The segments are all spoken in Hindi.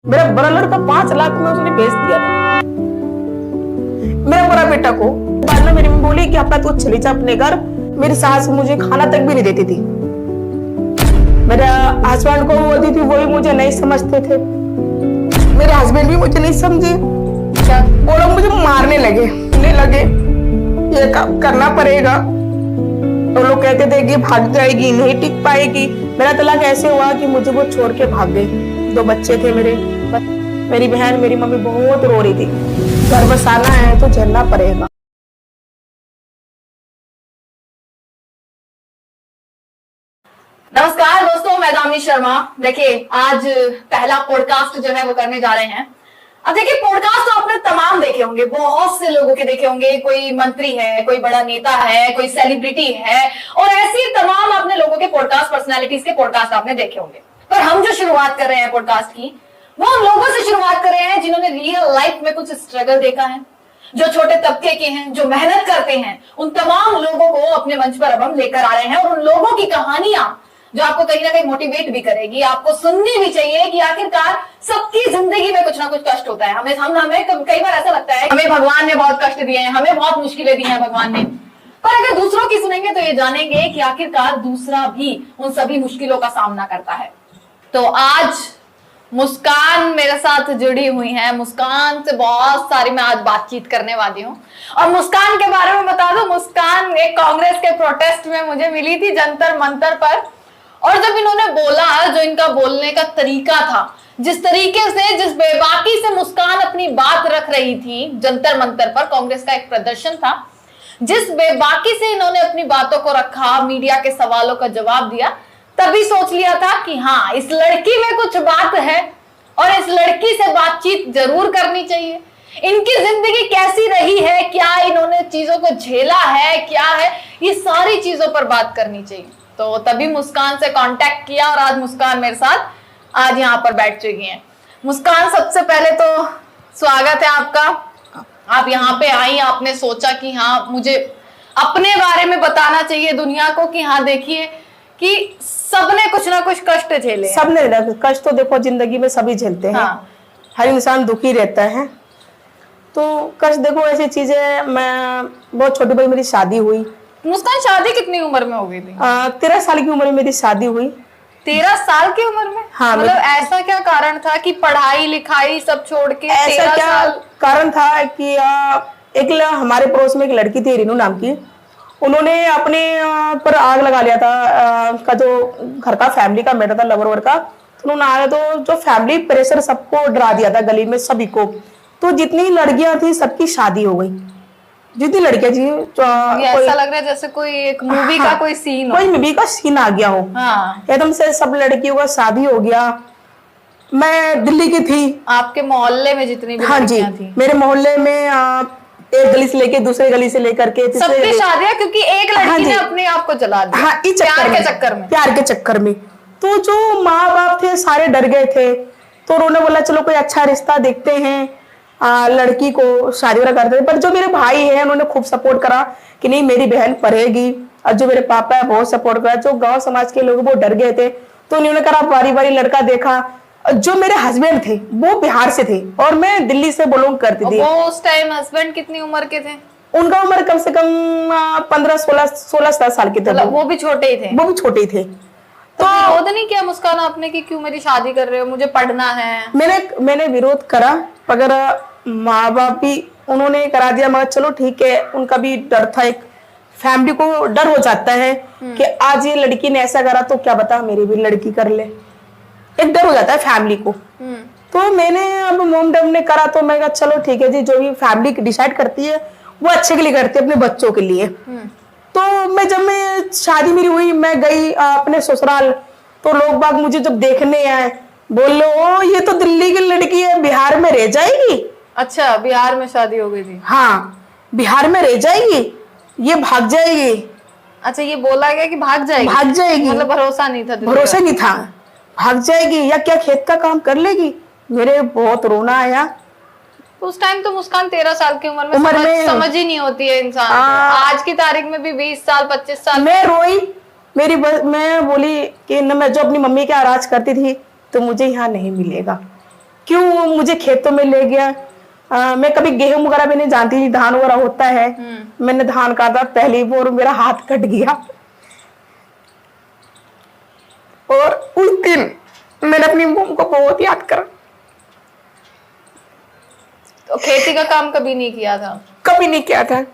मेरा बड़ा लड़का 5 लाख में उसने बेच दिया था मेरा बड़ा बेटा को। बाद में मेरी मम्मी बोली कि अपना तू चली जा अपने घर। मेरी सास मुझे खाना तक भी नहीं देती थी। मेरे हस्बैंड को बोलती थी, वो भी मुझे नहीं समझते थे। मेरे हस्बैंड भी मुझे नहीं समझे। क्या वो लोग मुझे मारने लगे, ये काम करना पड़ेगा। तो लोग कहते थे कि भाग जाएगी, नहीं टिक पाएगी। मेरा तलाक ऐसे हुआ कि मुझे वो छोड़ के भाग गए। 2 बच्चे थे मेरे। मेरी बहन, मेरी मम्मी बहुत रो रही थी। घर बसाना है तो झेलना पड़ेगा। नमस्कार दोस्तों, मैं दामिनी शर्मा। देखिए, आज पहला पॉडकास्ट जो है वो करने जा रहे हैं। अब देखिए, पॉडकास्ट तो आपने तमाम देखे होंगे, बहुत से लोगों के देखे होंगे। कोई मंत्री है, कोई बड़ा नेता है, कोई सेलिब्रिटी है, और ऐसी तमाम आपने लोगों के पॉडकास्ट, पर्सनालिटीज के पॉडकास्ट आपने देखे होंगे। पर हम जो शुरुआत कर रहे हैं पॉडकास्ट की, वो उन लोगों से शुरुआत कर रहे हैं जिन्होंने रियल लाइफ में कुछ स्ट्रगल देखा है, जो छोटे तबके के हैं, जो मेहनत करते हैं। उन तमाम लोगों को अपने मंच पर अब हम लेकर आ रहे हैं, और उन लोगों की कहानियां जो आपको कहीं ना कहीं मोटिवेट भी करेगी, आपको सुननी भी चाहिए कि आखिरकार सबकी जिंदगी में कुछ ना कुछ कष्ट होता है। हमें कई बार ऐसा लगता है हमें भगवान ने बहुत कष्ट दिए हैं, हमें बहुत मुश्किलें दी हैं भगवान ने। पर अगर दूसरों की सुनेंगे तो ये जानेंगे कि आखिरकार दूसरा भी उन सभी मुश्किलों का सामना करता है। तो आज मुस्कान मेरे साथ जुड़ी हुई है। मुस्कान से बहुत सारी मैं आज बातचीत करने वाली हूँ। और मुस्कान के बारे में बता दूं, मुस्कान एक कांग्रेस के प्रोटेस्ट में मुझे मिली थी जंतर मंतर पर। और जब इन्होंने बोला, जो इनका बोलने का तरीका था, जिस तरीके से, जिस बेबाकी से मुस्कान अपनी बात रख रही थी जंतर मंतर पर, कांग्रेस का एक प्रदर्शन था, जिस बेबाकी से इन्होंने अपनी बातों को रखा, मीडिया के सवालों का जवाब दिया, तभी सोच लिया था कि हाँ, इस लड़की में कुछ बात है और इस लड़की से बातचीत जरूर करनी चाहिए। इनकी जिंदगी कैसी रही है, क्या इन्होंने चीजों को झेला है, क्या है, ये सारी चीजों पर बात करनी चाहिए। तो तभी मुस्कान से कांटेक्ट किया और आज मुस्कान मेरे साथ आज यहाँ पर बैठ चुकी हैं। मुस्कान, सबसे पहले तो स्वागत है आपका। आप यहाँ पे आई, आपने सोचा कि हाँ, मुझे अपने बारे में बताना चाहिए दुनिया को कि हाँ, देखिए कि सबने कुछ ना कुछ कष्ट झेले। सबने कष्ट तो देखो जिंदगी में सभी झेलते हैं। हाँ। हर इंसान दुखी रहता है। तो कष्ट देखो, ऐसी चीज है। मैं बहुत छोटी भाई, मेरी शादी हुई। मुस्कान, शादी कितनी उम्र में हो गई थी? 13 साल की उम्र में मेरी शादी हुई। 13 साल की उम्र में? हाँ। मतलब ऐसा क्या कारण था कि पढ़ाई लिखाई सब छोड़ के? ऐसा क्या कारण था कि हमारे पड़ोस में एक लड़की थी, रीनू नाम की। उन्होंने अपने पर आग लगा लिया था। का जो घर का फैमिली का मैटर था, लवर वर का। तो उन्होंने आया तो जो फैमिली प्रेशर सबको डरा दिया था, गली में सभी को। तो जितनी लड़कियां थी सबकी शादी हो गई। जितनी लड़कियां थी, ऐसा लग रहा है जैसे कोई एक मूवी का कोई सीन हो, कोई मूवी का सीन आ गया हो। हाँ। एकदम से सब लड़कियों का शादी हो गया। मैं दिल्ली की थी। आपके मोहल्ले में जितनी भी लड़कियां थी? मेरे मोहल्ले में एक गली से लेके दूसरे गली से लेकर के सबकी शादियां, क्योंकि एक लड़की ने अपने आप को जला दिया। हाँ, प्यार के चक्कर में। तो जो माँ बाप थे सारे डर गए थे। तो उन्होंने बोला चलो कोई अच्छा रिश्ता देखते हैं, लड़की को शादी वगैरह करते हैं। पर जो मेरे भाई है उन्होंने खूब सपोर्ट करा कि नहीं, मेरी बहन पढ़ेगी। और जो मेरे पापा है बहुत सपोर्ट करा। जो गाँव समाज के लोग वो डर गए थे। तो उन्होंने करा, बारी बारी लड़का देखा। जो मेरे हस्बैंड थे वो बिहार से थे और मैं दिल्ली से बिलोंग करती थी। वो उस टाइम हस्बैंड कितनी उम्र के थे? उनका उम्र कम से कम 15-16 साल के थे। वो भी छोटे ही थे? वो भी छोटे ही थे। तो विरोध नहीं किया मुस्कान आपने कि क्यों मेरी शादी कर रहे हो, मुझे पढ़ना है? मैंने विरोध करा, मगर माँ बाप भी उन्होंने करा दिया। मगर चलो ठीक है, उनका भी डर था। एक फैमिली को डर हो जाता है कि आज ये लड़की ने ऐसा करा तो क्या बता मेरी भी लड़की कर ले, एक डर हो जाता है फैमिली को। तो मैंने अब मोम डम ने करा तो मैं कहा चलो ठीक है जी, जो भी फैमिली डिसाइड करती है वो अच्छे के लिए करती है, अपने बच्चों के लिए। तो जब मैं शादी मेरी हुई, मैं गई अपने ससुराल। तो लोग बाग मुझे जब देखने आए, बोले ओ ये तो दिल्ली की लड़की है, बिहार में रह जाएगी। अच्छा, बिहार में शादी हो गई थी? हाँ, बिहार में रह जाएगी, ये भाग जाएगी। अच्छा, ये बोला गया कि भाग जाएगी? भाग जाएगी, मतलब भरोसा नहीं था? भरोसा नहीं था। भाग जाएगी या क्या खेत का काम कर लेगी। मेरे बहुत रोना आया। उस टाइम तो मुस्कान 13 साल की उम्र में समझ ही नहीं होती है इंसान। आज की तारीख में भी 20 साल 25 साल मैं रोई। मैं बोली कि न, मैं जो अपनी मम्मी के आराज करती थी तो मुझे यहाँ नहीं मिलेगा, क्यों मुझे खेतों में ले गया। मैं कभी गेहूं वगैरह भी नहीं जानती थी, धान वगैरह होता है। मैंने धान काटा पहली बार, मेरा हाथ कट गया। और उस दिन मैंने अपनी मम्मी को बहुत याद करा। तो खेती का काम कभी नहीं किया था? कभी नहीं किया था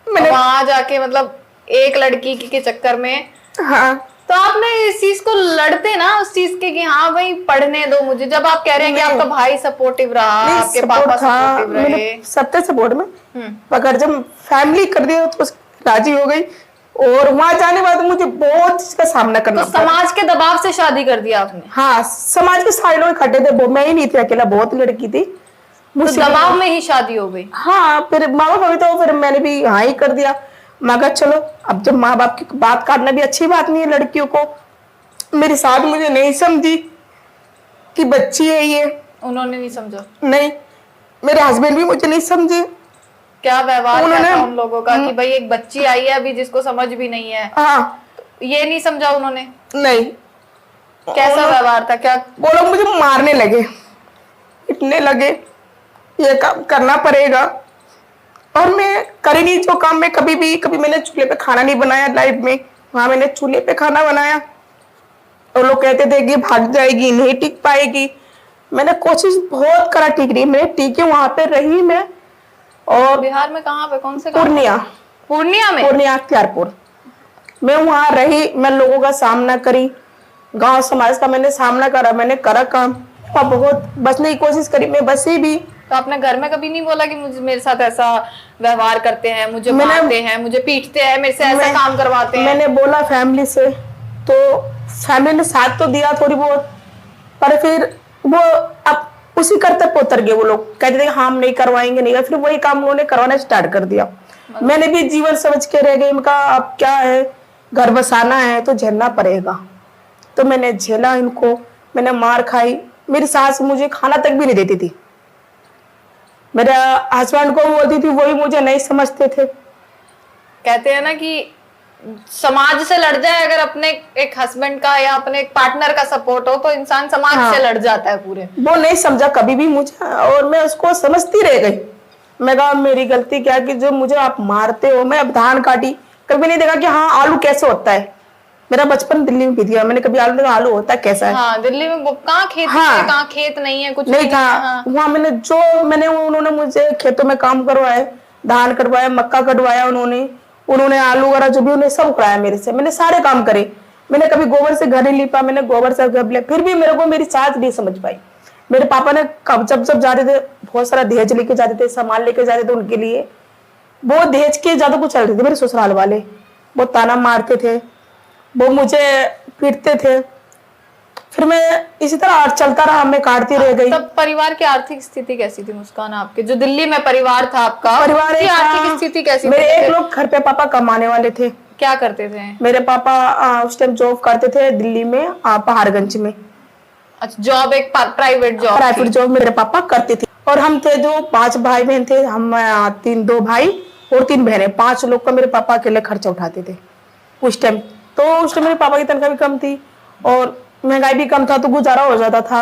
मैंने। वहां जाके मतलब एक लड़की के चक्कर में। हाँ, तो आपने इस चीज को लड़ते ना उस चीज के कि हाँ भाई पढ़ने दो मुझे, जब आप कह रहे हैं कि आपका भाई सपोर्टिव रहा, आपके पापा सपोर्टिव रहे, सबके सपोर्ट में। मगर जब फैमिली कर दिया तो राजी हो गई। और वहां जाने के बाद मुझे बहुत इसका सामना करना तो समाज के दबाव से शादी कर दिया आपने? हाँ, समाज के सारे लोग इकट्ठे थे, मैं ही नहीं थी अकेला, बहुत लड़की थी। तो दबाव में ही शादी हो गई? हाँ, फिर माँ बाप तो फिर मैंने भी हाँ ही कर दिया। मैं कहा चलो, अब जब माँ बाप की बात काटना भी अच्छी बात नहीं है लड़कियों को। मेरी सास मुझे नहीं समझी कि बच्ची है ये। उन्होंने नहीं समझा? नहीं, मेरे हस्बैंड भी मुझे नहीं समझे। क्या व्यवहार क्या था उन लोगों का कि भाई एक बच्ची आई है अभी जिसको समझ भी नहीं है? हाँ, ये नहीं समझा उन्होंने? नहीं। कैसा व्यवहार था? क्या वो लोग मुझे मारने लगे, इतने लगे, ये काम करना पड़ेगा। और मैं करी नहीं जो काम। मैं कभी मैंने चूल्हे पे खाना नहीं बनाया लाइफ में। वहां मैंने चूल्हे पे खाना बनाया और लोग कहते थे कि भाग जाएगी, नहीं टिक पाएगी। मैंने कोशिश बहुत करा, टिक रही, मैं टिकी, वहां पे रही मैं। और बिहार में कहाँ पे, कौन से पूर्णिया? पूर्णिया में? पूर्णिया अख्तियारपुर। मैं वहां रही, मैं लोगों का सामना करी, गांव समाज का मैंने सामना करा, मैंने करा काम और बहुत बचने की कोशिश करी। मैं बसी भी। तो आपने घर में कभी नहीं बोला कि मुझे मेरे साथ ऐसा व्यवहार करते हैं, मुझे मारते हैं, मुझे पीटते हैं, मेरे से ऐसा काम करवाते हैं? मैंने बोला फैमिली से, तो फैमिली ने साथ तो दिया थोड़ी बहुत, पर फिर वो अब उसी कर्तव्य पे उतर गए। वो लोग कहते थे हाँ हम नहीं करवाएंगे, नहीं, फिर वही काम उन्होंने करवाना स्टार्ट कर दिया। मैंने भी जीवन समझ के रह गई। इनका अब क्या है, घर बसाना है तो झेलना पड़ेगा। तो मैंने झेला इनको, मैंने मार खाई। मेरी सास मुझे खाना तक भी नहीं देती थी। मेरे हस्बैंड को बोलती थी, वही मुझे नहीं समझते थे। कहते हैं ना कि समाज से लड़ जाए अगर अपने एक हस्बैंड का या अपने एक पार्टनर का सपोर्ट हो तो इंसान समाज से लड़ जाता है पूरे। वो नहीं समझा कभी भी मुझे, और मैं उसको समझती रह गई। मैं कहा मेरी गलती क्या कि जो मुझे आप मारते हो। मैं अब धान काटी, कभी नहीं देखा कि हाँ आलू कैसे होता है। मेरा बचपन दिल्ली में बीत गया, मैंने कभी आलू देखा आलू होता है कैसा है। हाँ, दिल्ली में कहाँ खेत है, कहाँ खेत नहीं है, कुछ नहीं था। वहाँ मैंने उन्होंने मुझे खेतों में काम करवाए, धान कटवाया, मक्का कटवाया, उन्होंने आलू वगैरह जो भी उन्हें सब कराया मेरे से। मैंने सारे काम करे। मैंने कभी गोबर से घर नहीं लिपा, मैंने गोबर से घर लिया, फिर भी मेरे को मेरी सास नहीं समझ पाई। मेरे पापा ने जब जाते थे बहुत सारा दहेज लेके जाते थे, सामान लेके जाते थे उनके लिए। वो दहेज के ज्यादा कुछ चलते थे मेरे ससुराल वाले। वो ताना मारते थे, वो मुझे पीटते थे। फिर मैं इसी तरह चलता रहा, मैं काटती रह गई। तब परिवार की आर्थिक स्थिति कैसी थी मुस्कान आपके? जो दिल्ली में परिवार था आपका, परिवार की आर्थिक स्थिति कैसी? मेरे एक लोग घर पे पापा कमाने वाले थे। क्या करते थे मेरे पापा? उस टाइम जॉब करते थे दिल्ली में, पहाड़गंज में। अच्छा, जॉब एक प्राइवेट जॉब मेरे पापा करते थे। और हम थे जो 5 भाई बहन थे, हम 2 भाई और 3 बहनें, 5 लोग का मेरे पापा अकेले खर्चा उठाते थे उस टाइम। तो उस टाइम मेरे पापा की तनख्वाह भी कम थी और महंगाई भी कम था, तो गुजारा हो जाता था।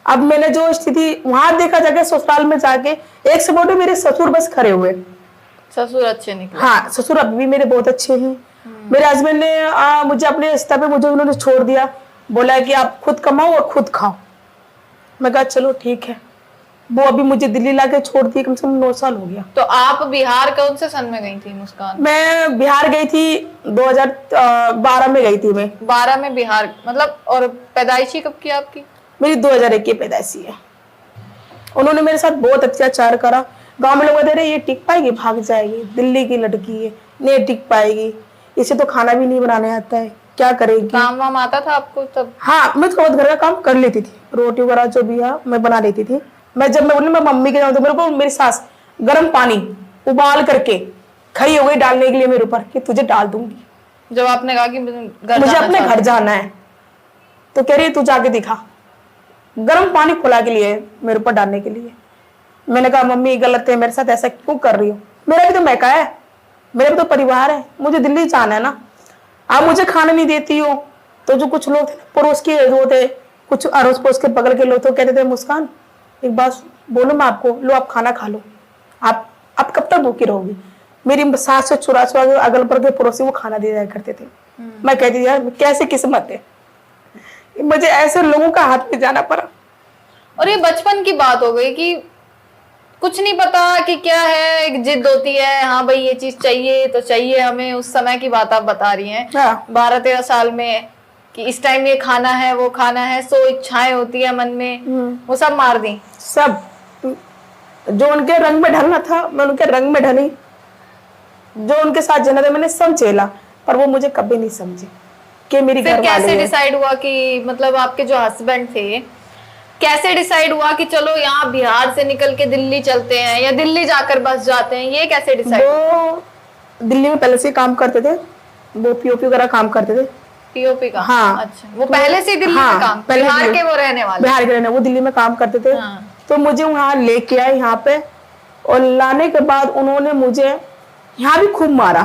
अब मैंने जो स्थिति वहां देखा जाके ससुराल में जाके, एक सपोर्ट मेरे ससुर बस खड़े हुए। ससुर अच्छे निकले? हाँ, ससुर अभी भी मेरे बहुत अच्छे हैं। मेरे हस्बैंड ने मुझे अपने रिश्ते पे मुझे उन्होंने छोड़ दिया, बोला कि आप खुद कमाओ और खुद खाओ। मैं कहा चलो ठीक है। वो अभी मुझे दिल्ली लाके छोड़ दी, कम से कम 9 साल हो गया। तो आप बिहार कौन से सन में गई थी मुस्कान? मैं बिहार गई थी 2012 में गई थी मैं। 12 में बिहार मतलब? और पैदाइशी कब की आपकी? मेरी 2001 की पैदाइशी है। उन्होंने मेरे साथ बहुत अत्याचार करा। गांव में लोग कहते रहे ये टिक पाएगी, भाग जाएगी, दिल्ली की लड़की है, नहीं टिक पाएगी, इसे तो खाना भी नहीं बनाने आता है, क्या करेगी। काम वाम आता था आपको तब? हाँ, मैं थोड़ा घर का काम कर लेती थी, रोटी वगैरह जो भी है मैं बना लेती थी। जब मैं बोली मैं मम्मी के जाऊँ तो मेरे को मेरी सास गर्म पानी उबाल करके खड़ी हो गई डालने के लिए मेरे ऊपर कि तुझे डाल दूंगी। जब आपने कहा कि मुझे अपने घर जाना है तो कह रही है तू जाके दिखा, गर्म पानी खुला के लिए मेरे ऊपर डालने के लिए। मैंने कहा मम्मी गलत है, मेरे साथ ऐसा क्यों कर रही हो? मेरा भी तो मैका है, मेरा भी तो परिवार है, मुझे दिल्ली जाना है ना। आप मुझे खाना नहीं देती हो तो जो कुछ लोग थे पड़ोस के जो थे, कुछ अड़ोस पड़ोस के बगल के लोग तो कहते थे मुस्कान एक बात बोलो मैं आपको, लो आप खाना खा लो, आप कब तक भूखी रहोगी। मेरी सास से चुरा चुरा अगल बगल के पड़ोसी वो खाना दे जाया करते थे। मैं कहती यार कैसे किस्मत है, मुझे ऐसे लोगों का हाथ में जाना पड़ा। और ये बचपन की बात हो गई कि कुछ नहीं पता कि क्या है, एक जिद होती है, हाँ भाई ये चीज चाहिए तो चाहिए हमें। उस समय की बात आप बता रही हैं, हाँ। 12-13 साल में, कि इस टाइम ये खाना है वो खाना है, 100 इच्छाएं होती है मन में, वो सब मार दी। सब जो उनके रंग में ढलना था मैं उनके रंग में ढली, जो उनके साथ जाना था मैंने सब झेला, पर वो मुझे कभी नहीं समझे कि मेरी फिर घर वाले कैसे हैं। डिसाइड हुआ कि मतलब आपके जो हस्बैंड थे, कैसे डिसाइड हुआ कि चलो यहाँ बिहार से निकल के दिल्ली चलते हैं या दिल्ली जाकर बस जाते हैं, ये कैसे डिसाइड? वो दिल्ली में पहले से काम करते थे, वो पीओपी वगैरह काम करते थे। पीओपी का? हाँ। अच्छा, वो पहले से दिल्ली में काम, बिहार के वो रहने वाले? बिहार के रहने, वो दिल्ली में काम करते थे। हाँ। तो मुझे वहाँ लेके आए यहाँ पे, और लाने के बाद उन्होंने मुझे यहाँ भी खूब मारा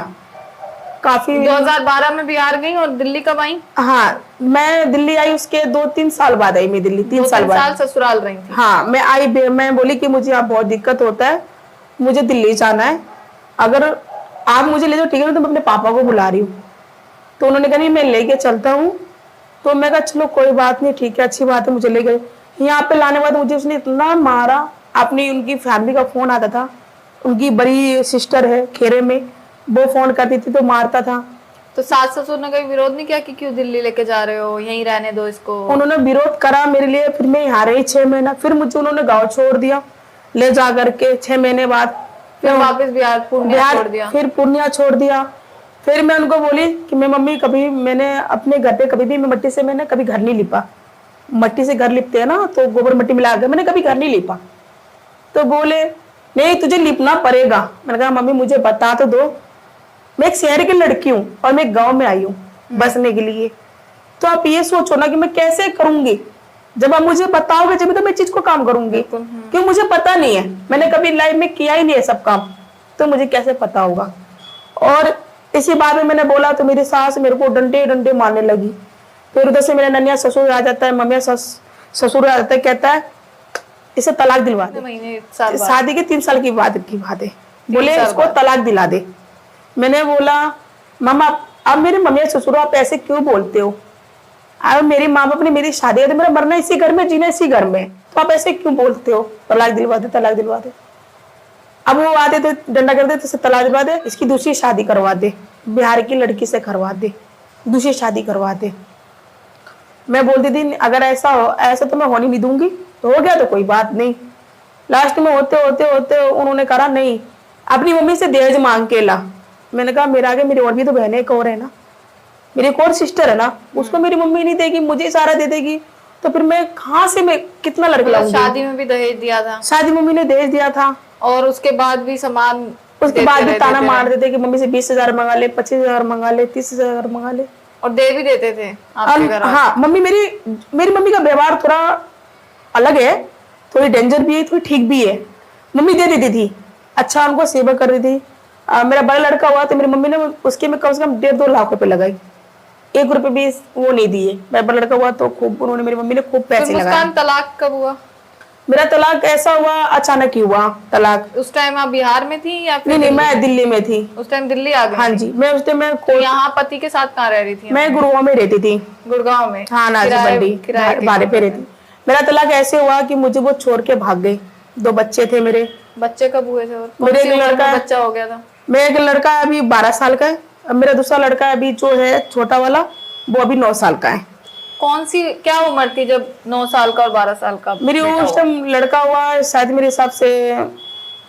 काफी। 2012 में बिहार गई और दिल्ली कब आई? हाँ, मैं दिल्ली आई उसके 2-3 साल बाद आई मैं दिल्ली, 3 साल बाद। 2-3 साल ससुराल रही थी? हाँ, मैं आई, मैं बोली कि मुझे यहाँ बहुत दिक्कत होता है, मुझे दिल्ली जाना है, अगर आप मुझे ले जाओ ठीक है, तो मैं अपने पापा को बुला रही हूँ। तो उन्होंने कहा नहीं मैं लेके चलता हूँ। तो मैं कहा चलो कोई बात नहीं, ठीक है, अच्छी बात है, मुझे ले गए। यहाँ पे लाने के बाद मुझे उसने इतना मारा, अपनी उनकी फैमिली का फोन आता था, उनकी बड़ी सिस्टर है खेरे में, वो फोन करती थी तो मारता था। तो सास ससुर ने कोई विरोध नहीं किया कि क्यों दिल्ली लेके जा रहे हो, यहीं रहने दो इसको? उन्होंने विरोध करा मेरे लिए, फिर मैं यहाँ रही 6 महीना, फिर मुझे उन्होंने गाँव छोड़ दिया ले जा करके 6 महीने बाद। फिर वापस बिहार पूर्णिया छोड़ दिया? फिर पूर्णिया छोड़ दिया। फिर मैं उनको बोली कि मैं मम्मी कभी मैंने अपने घर पे कभी भी मैं मट्टी से मैंने कभी घर नहीं लिपा, मट्टी से घर लिपते हैं ना, तो गोबर मट्टी मिला के मैंने कभी घर नहीं लिपा। तो बोले नहीं तुझे लिपना पड़ेगा। मैंने कहा मम्मी मुझे बता तो दो, मैं एक शहर की लड़की हूँ और मैं गाँव में आई हूँ बसने के लिए, तो आप ये सोचो ना कि मैं कैसे करूंगी, जब आप मुझे बताओगे जब तो मैं चीज को काम करूंगी, क्योंकि मुझे पता नहीं है, मैंने कभी लाइफ में किया ही नहीं है सब काम, तो मुझे कैसे पता होगा। और इसी बात में मैंने बोला तो मेरी सास मेरे को डंडे डंडे मारने लगी। फिर उधर से मेरा ननिया ससुर आ जाता है, मम्मिया ससुर आ जाता है, कहता है इसे तलाक दिलवा दे। शादी के 3 साल की बात है, बोले इसको तलाक दिला दे। मैंने बोला मामा अब मेरे मम्मी ससुर आप ऐसे क्यों बोलते हो, अब मेरी माँ बाप ने मेरी शादी है तो मेरा मरना इसी घर में, जीना इसी घर में, तो आप ऐसे क्यों बोलते हो, तलाक दिलवा दे तलाक दिलवा दे। अब वो आते थे डंडा करते थे, तलाक दिलवा दे, इसकी दूसरी शादी करवा दे, बिहार की लड़की से करवा दे, दूसरी शादी करवा दे। मैं बोलती थी अगर ऐसा हो, ऐसा तो मैं होने नहीं दूंगी, तो हो गया तो कोई बात नहीं। लास्ट में होते होते होते उन्होंने कहा नहीं अपनी मम्मी से दहेज मांग के ला। मैंने कहा मेरे आगे मेरी और भी तो बहनें एक और है ना, मेरी एक और सिस्टर है ना, उसको मेरी मम्मी नहीं देगी, मुझे सारा दे देगी, तो फिर मैं कहाँ से मैं कितना लड़के लाऊंगी। शादी में भी दहेज दिया था? शादी मम्मी ने दहेज दिया था, और उसके बाद भी सामान, उसके बाद भी ताना मार देते कि मम्मी से 20,000 मंगा ले, 25,000 मंगा ले, 30,000 मंगा ले, और दे भी देते थे आपके घर? हाँ, मम्मी मेरी मम्मी का व्यवहार थोड़ा अलग है, थोड़ी डेंजर भी है, थोड़ी ठीक भी है। मम्मी दे देती थी, अच्छा उनको सेवा कर रही थी। मेरा बड़ा लड़का हुआ तो मेरी मम्मी ने उसके में कम से कम 1.5-2 लाख रुपए लगाई, 1 रुपए भी वो नहीं दिए। मेरा बड़ा लड़का हुआ तो खूब उन्होंने, मेरी मम्मी ने खूब पैसे लगाए। तलाक कब हुआ? मेरा तलाक ऐसा हुआ अचानक ही हुआ तलाक। उस टाइम आप बिहार में थी या फिर? नहीं, मैं दिल्ली में थी उस टाइम। दिल्ली आ गई? हाँ जी, मैं उस टाइम तो यहाँ पति के साथ कहाँ रह रही थी? मैं गुड़गांव में रहती थी। गुड़गांव में? हाँ, नाजीबंडी भाड़े पे रहती। मेरा तलाक ऐसे हुआ कि मुझे वो छोड़ के भाग गई। 2 बच्चे थे मेरे। बच्चे कब हुए थे? मेरे एक लड़का बच्चा हो गया था? मेरा एक लड़का अभी 12 साल का है, मेरा दूसरा लड़का अभी जो है छोटा वाला वो अभी 9 साल का है। कौन सी क्या उम्र थी जब 9 साल का और 12 साल का? मेरी उस टाइम लड़का हुआ शायद मेरे हिसाब से,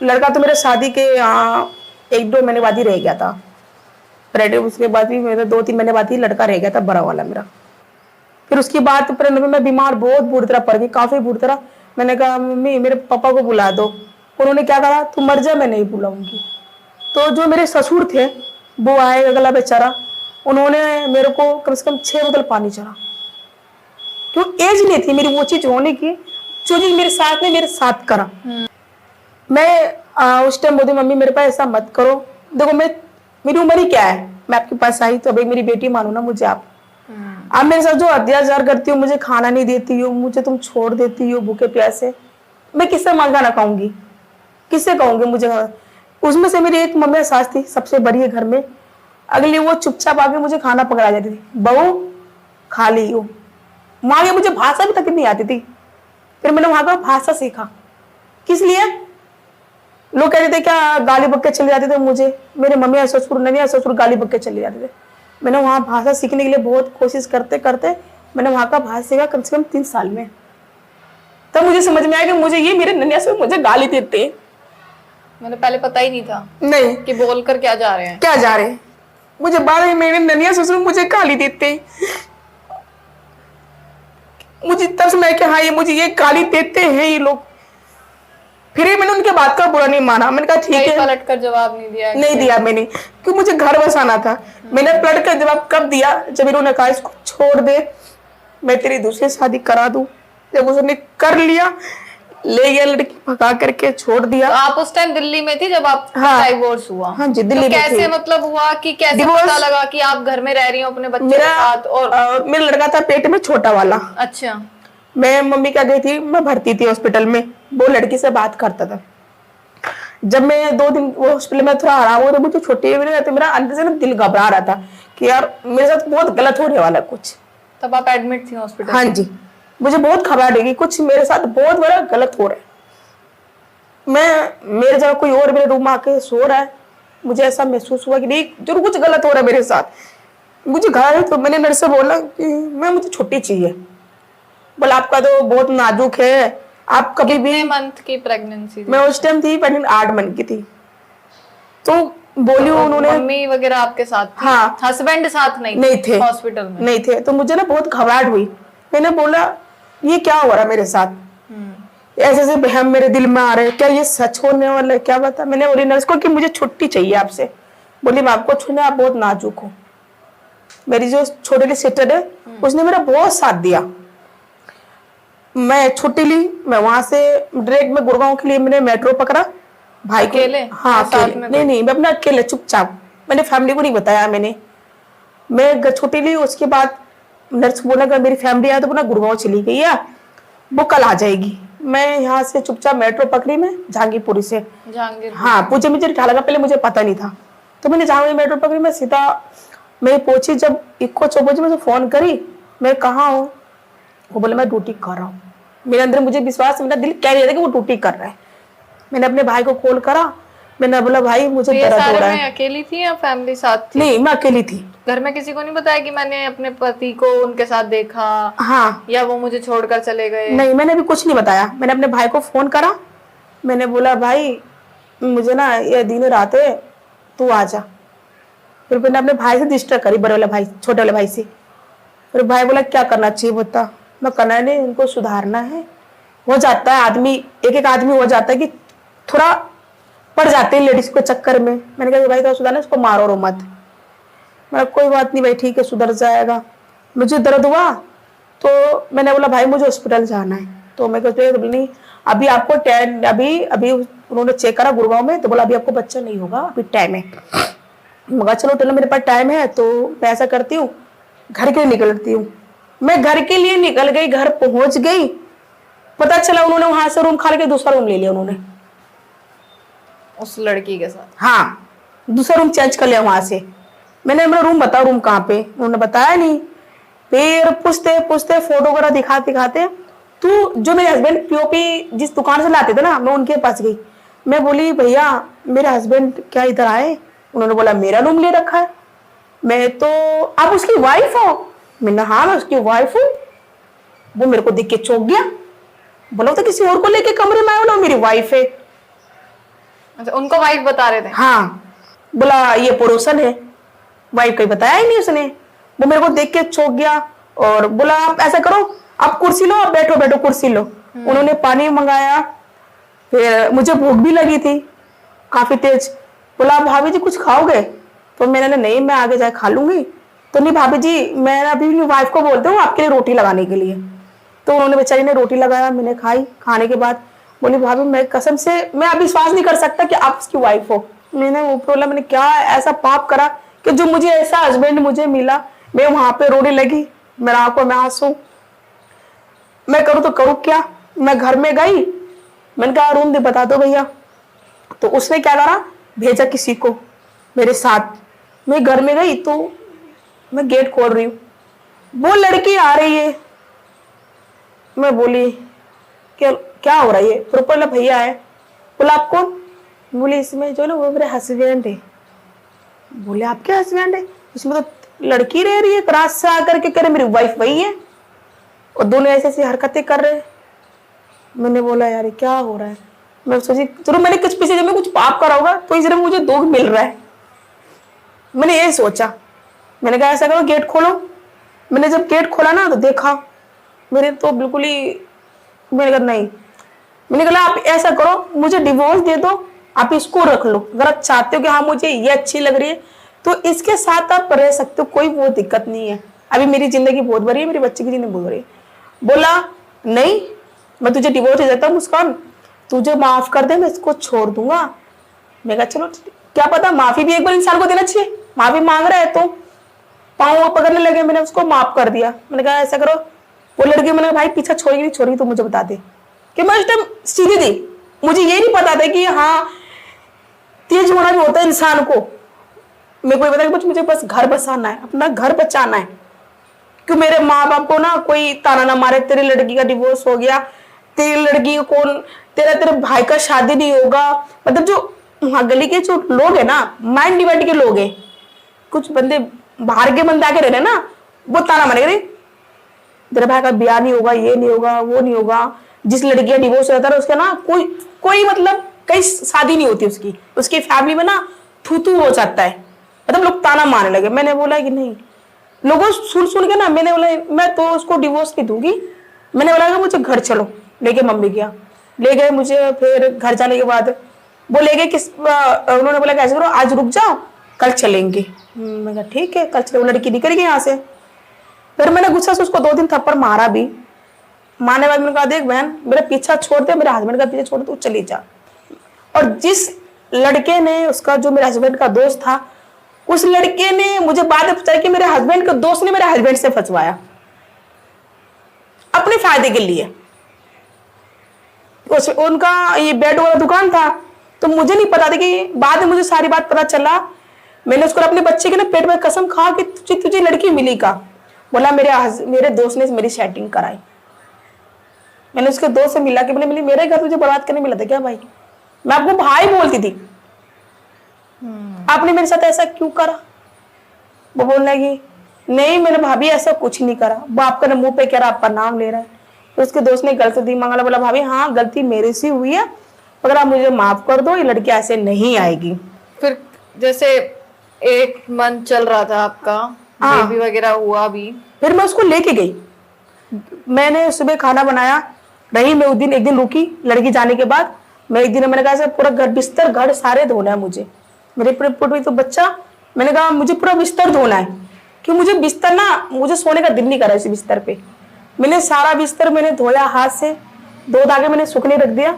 लड़का तो मेरे शादी के 1-2 महीने बाद ही रह गया था, उसके बाद भी मेरा 2-3 महीने बाद ही लड़का रह गया था बड़ा वाला मेरा। फिर उसकी बात पर मैं बीमार बहुत बुरी तरह पड़ गई, काफी बुरी तरह। मैंने कहा मम्मी मेरे पापा को बुला दो। उन्होंने क्या कहा तू मर जा, मैं नहीं बुलाऊंगी। तो जो मेरे ससुर थे वो आए, अगला बेचारा, उन्होंने मेरे को कम से कम 6 बोतल पानी चढ़ा, क्यों एज नहीं थी मेरी वो चीज होने की, जो चीज मेरे साथ ने मेरे साथ करा। मैं उस टाइम बोलती मम्मी मेरे पास ऐसा मत करो, देखो मेरी उम्र ही क्या है, मैं आपके पास आई तो अभी मेरी बेटी मानो ना मुझे आप मेरे साथ जो अत्याचार करती हो, मुझे खाना नहीं देती हो, मुझे तुम छोड़ देती हो भूखे प्यासे, मैं किससे मांगा ना खाऊंगी, किससे कहूंगी मुझे। उसमें से मेरी एक मम्मी सास थी सबसे बड़ी है घर में, अगली वो चुपचाप आके मुझे खाना पकड़ा जाती थी, बहू खा ली हो। माँ के मुझे भाषा भी तक नहीं आती थी, फिर मैंने वहां का भाषा सीखा। किस लिए? लोग कहते थे क्या गाली बक के चले जाते थे मुझे, मेरे मम्मी या ससुर ननिया ससुर गाली बक के चले जाते थे। मैंने वहां भाषा सीखने के लिए बहुत कोशिश करते करते मैंने वहां का भाषा सीखा कम से कम 3 साल में। तब मुझे समझ में आया कि मुझे ये मेरे ननिया ससुर मुझे गाली देते हैं। मैंने पहले पता ही नहीं था नहीं कि बोल कर क्या जा रहे हैं, क्या जा रहे हैं। मुझे बाद में मेरे ननिया ससुर मुझे गाली देते हैं। मुझे तब से मैं कि हाँ ये मुझे ये गाली देते हैं ये लोग। फिर मैंने उनके बात का बुरा नहीं माना, मैंने कहा ठीक है। पलट कर जवाब नहीं दिया? नहीं दिया मैंने, क्योंकि मुझे घर बसाना था। मैंने पलट कर जवाब कब दिया, जब इन्होंने कहा इसको छोड़ दे, मैं तेरी दूसरी शादी करा दूं। जब उसने कर लिया, ले गया लड़की भगा करके छोड़ दिया। तो आप उस टाइम दिल्ली में थी जब आप डाइवोर्स हुआ? हाँ जी, दिल्ली तो में कैसे थी। मतलब हुआ कि कैसे पता लगा कि आप घर में रह रही हो अपने बच्चे के साथ? और मेरा लड़का था पेट में छोटा वाला। अच्छा। मैं मम्मी क्या गई थी, मैं भर्ती थी हॉस्पिटल में, वो लड़की से बात करता था। जब मैं 2 दिन वो हॉस्पिटल में थोड़ा आराम हुआ तो मुझे छुट्टी मिली, तो मेरा अंदर से ना दिल घबरा रहा था कि यार मेरे साथ बहुत गलत होने वाला कुछ। तब आप एडमिट थी हॉस्पिटल? हाँ जी, मुझे बहुत घबराहट लगी, कुछ मेरे साथ बहुत बड़ा गलत हो रहा है। मेरे जगह कोई और मेरे रूम में आके सो रहा है, मुझे ऐसा महसूस हुआ कि नहीं जरूर कुछ गलत हो रहा है मेरे साथ। मुझे घर तो मैंने नर्स से बोला कि मुझे छुट्टी चाहिए। बोला आपका तो बहुत नाजुक है, आप कभी भी। मंथ की प्रेगनेंसी? मैं उस टाइम थी 8 मंथ की थी। तो बोली उन्होंने। मम्मी वगैरह आपके साथ थी? हाँ। हस्बैंड साथ नहीं थे हॉस्पिटल में? नहीं थे। तो मुझे ना बहुत घबराहट हुई, मैंने बोला ये क्या हो रहा है मेरे साथ, ऐसे ऐसे बहम मेरे दिल में आ रहे, क्या ये सच होने वाला है, क्या बता। मैंने बोली नर्स को कि मुझे छुट्टी चाहिए आपसे। बोली मैं आपको छूने, आप बहुत नाजुक हो। मेरी जो छोटी सिस्टर है उसने मेरा बहुत साथ दिया। मैं छुट्टी ली, मैं वहां से डायरेक्ट में गुड़गांव के लिए मैंने मेट्रो पकड़ा। भाई अकेले? हाँ अकेले। नहीं मैं अपना अकेले चुपचाप, मैंने फैमिली को नहीं बताया। मैं छुट्टी ली, उसके बाद नर्स बोला अगर मेरी फैमिली आया तो बोला गुड़गांव चली गई है, वो कल आ जाएगी। मैं यहाँ से चुपचाप मेट्रो पकड़ी, मैं जहांगीरपुरी से। हाँ मुझे ढाला लगा, पहले मुझे पता नहीं था। तो मैंने जहांगीर मेट्रो पकड़ी, मैं सीधा मैं पहुंची। जब 1 बजे मुझे फोन करी, मैं कहाँ हूँ, वो बोले मैं ड्यूटी कर रहा हूँ। मेरे अंदर मुझे विश्वास, मेरा दिल कह रहा था कि वो ड्यूटी कर रहा है। मैंने अपने भाई को कॉल करा, मैंने बोला भाई मुझे दर्द हो रहा है। अकेली थी या फैमिली साथ थी? नहीं मैं अकेली थी। घर में किसी को नहीं बताया कि मैंने अपने पति को उनके साथ देखा? हाँ। या वो मुझे छोड़कर चले गए? नहीं मैंने भी कुछ नहीं बताया। मैंने अपने भाई को फोन करा, मैंने बोला भाई मुझे ना ये दिन रात है, तू आ जा। फिर मैंने अपने भाई से डिस्टर्ब करी, बड़े वाले भाई छोटे वाले भाई से। फिर भाई बोला क्या करना चाहिए बता। मैं करना नहीं, उनको सुधारना है। हो जाता है आदमी, एक आदमी हो जाता है कि थोड़ा पड़ जाते हैं लेडीज के चक्कर में। मैंने कहा भाई तो सुधारना, इसको मारो रो मत। मैं कोई बात नहीं भाई ठीक है सुधर जाएगा। मुझे दर्द हुआ तो मैंने बोला भाई मुझे हॉस्पिटल जाना है। तो मैं कहते नहीं अभी आपको अभी उन्होंने चेक करा गुड़गांव में, तो बोला अभी आपको बच्चा नहीं होगा, अभी टाइम है। मगर चलो चलो मेरे पास टाइम है, तो मैं ऐसा करती हूँ घर के लिए निकलती हूँ। मैं घर के लिए निकल गई, घर पहुंच गई, पता चला उन्होंने वहां से रूम खाली के दूसरा रूम ले लिया उन्होंने उस लड़की के साथ। हाँ दूसरा रूम चेंज कर लिया वहां से। मैंने मेरा रूम बताओ रूम कहाँ पे, उन्होंने बताया नहीं। फिर पूछते पूछते फोटो वगैरह दिखाते दिखाते, तू जो मेरे हस्बैंड पीओपी जिस दुकान से लाते थे ना, मैं उनके पास गई। मैं बोली भैया मेरे हस्बैंड क्या इधर आए? उन्होंने बोला मेरा रूम ले रखा है। मैं तो आप उसकी वाइफ हो? मैंने हाँ मैं उसकी वाइफ हूँ। वो मेरे को देख के चौंक गया, बोला तो किसी और को लेके कमरे में आया, मेरी वाइफ है। अच्छा उनको वाइफ बता रहे थे? हाँ बोला ये पड़ोसन है, वाइफ कहीं बताया ही नहीं उसने। वो मेरे को देख के चौंक गया और बोला आप ऐसा करो आप कुर्सी लो, आप बैठो बैठो कुर्सी लो। उन्होंने पानी मंगाया, फिर मुझे भूख भी लगी थी काफी तेज। बोला भाभी जी कुछ खाओगे? तो मैंने नहीं मैं आगे जाके खा लूंगी। तो नहीं भाभी जी मैं अभी वाइफ को बोलती हूँ आपके लिए रोटी लगाने के लिए। तो उन्होंने बेचारी ने रोटी लगाया, मैंने खाई। खाने के बाद बोली भाभी मैं कसम से मैं अब विश्वास नहीं कर सकता कि आप उसकी वाइफ हो। मैंने वो बोला मैंने क्या ऐसा पाप करा कि जो मुझे ऐसा हस्बैंड मुझे मिला। मैं वहां पे रोने लगी, मेरा आंखों में आंसू। मैं करूँ तो करूँ क्या? मैं घर में गई, मैंने कहा रूम दे बता दो भैया। तो उसने क्या करा, भेजा किसी को मेरे साथ। मैं घर में गई तो मैं गेट खोल रही हूँ, वो लड़की आ रही है। मैं बोली क्या क्या हो रहा है? तो बोला भैया है। बोला आप कौन? बोले इसमें जो ना वो मेरे हस्बैंड है। बोले आपके हस्बैंड है? इसमें तो लड़की रह रही है, रात से आकर के करे मेरी वाइफ वही है, और दोनों ऐसे ऐसी हरकतें कर रहे हैं। मैंने बोला यार क्या हो रहा है। मैं सोची चलो मैंने कुछ पीछे जब मैं कुछ पाप करा होगा तो इसलिए मुझे दुख मिल रहा है। मैंने ये सोचा, मैंने कहा ऐसा करो गेट खोलो। मैंने जब गेट खोला ना तो देखा मेरे तो बिल्कुल ही, मैंने कहा नहीं, मैंने कहा आप ऐसा करो मुझे डिवोर्स दे दो, आप इसको रख लो। अगर आप चाहते हो कि हाँ मुझे ये अच्छी लग रही है तो इसके साथ आप रह सकते हो, कोई वो दिक्कत नहीं है। अभी मेरी जिंदगी बहुत बड़ी है, मेरे बच्चे की जिंदगी बहुत बड़ी है। बोला नहीं मैं तुझे डिवोर्स दे देता हूँ मुस्कान, तुझे माफ कर दे, मैं इसको छोड़ दूंगा। मैं कहा चलो क्या पता, माफी भी एक बार इंसान को देना चाहिए। माफी मांग रहा है तो पाँव पकड़ने लगे, मैंने उसको माफ कर दिया। मैंने कहा ऐसा करो, वो लड़की मैंने कहा भाई पीछा छोड़ेगी नहीं छोड़ेगी तो मुझे बता दे। कि मैं उस टाइम सीधी थी, मुझे ये नहीं पता था कि हाँ तेज होना भी होता है इंसान को। मेरे को पता है मुझे बस घर बसाना है, अपना घर बचाना है। क्यों मेरे माँ बाप को ना कोई ताना ना मारे तेरी लड़की का डिवोर्स हो गया, तेरी लड़की को कौन, तेरे भाई का शादी नहीं होगा। मतलब जो वहाँ गली के जो लोग है ना, माइंड डिवाइड के लोग हैं, कुछ बंदे बाहर के बंदे आके रह रहे ना, वो ताना मारेंगे तेरे भाई का ब्याह नहीं होगा, ये नहीं होगा, वो नहीं होगा। जिस लड़की का डिवोर्स रहता है उसका ना कोई मतलब कहीं शादी नहीं होती उसकी फैमिली में ना थू हो जाता है। मतलब लोग ताना मारने लगे। मैंने बोला कि नहीं, लोगों सुन के ना मैंने बोला मैं तो उसको डिवोर्स नहीं दूंगी। मैंने बोला कि मुझे घर चलो, लेके मम्मी गया, ले गए मुझे। फिर घर जाने के बाद वो ले गए उन्होंने बोला कैसे करो आज रुक जाओ कल चलेंगे। मैं कहा ठीक है कल चलो। वो लड़की निकल गई यहाँ से। फिर मैंने गुस्सा से उसको 2 दिन थप्पड़ मारा भी। मारने बाद मैंने कहा देख बहन मेरा पीछा छोड़ दे, मेरे हस्बैंड का पीछा छोड़ दे, तू चली जा। और जिस लड़के ने उसका जो मेरे हस्बैंड का दोस्त था, उस लड़के ने मुझे बाद में बताया कि मेरे हस्बैंड का दोस्त ने मेरे हस्बैंड से फंसवाया अपने फायदे के लिए। उनका ये बेड वाला दुकान था, तो मुझे नहीं पता था कि बाद में मुझे सारी बात पता चला। मैंने उसको अपने बच्चे के ना पेट में कसम खा कि तुझे लड़की मिली का। बोला मेरे दोस्त ने मेरी सेटिंग कराई। मैंने उसके दोस्त से मिला कि बोले मेरे घर तुझे बर्बाद करने मिला था क्या भाई? मैं आपको भाई बोलती थी, आपने मेरे साथ ऐसा क्यों करा? वो बोलने लगी नहीं मैंने भाभी ऐसा कुछ नहीं करा, वो आपका मुंह पे कह रहा आपका नाम ले रहा है। तो उसके दोस्त ने गलती दी मांगा, बोला भाभी हाँ गलती मेरे से हुई है, अगर आप मुझे माफ कर दो ये लड़की ऐसे नहीं आएगी। फिर जैसे 1 मंथ चल रहा था आपका, बेबी वगैरह हुआ भी, फिर मैं उसको लेके गई। मैंने सुबह खाना बनाया रही, मैं उस दिन एक दिन रुकी लड़की जाने के बाद। मैं एक दिन मैंने कहा पूरा घर बिस्तर घर सारे धोना है मुझे, मेरे पूरे तो बच्चा। मैंने कहा मुझे पूरा बिस्तर धोना है कि मुझे बिस्तर ना, मुझे सोने का दिल नहीं कर रहा इसी बिस्तर पे। मैंने सारा बिस्तर मैंने धोया हाथ से, 2 धागे मैंने सूखने रख दिया।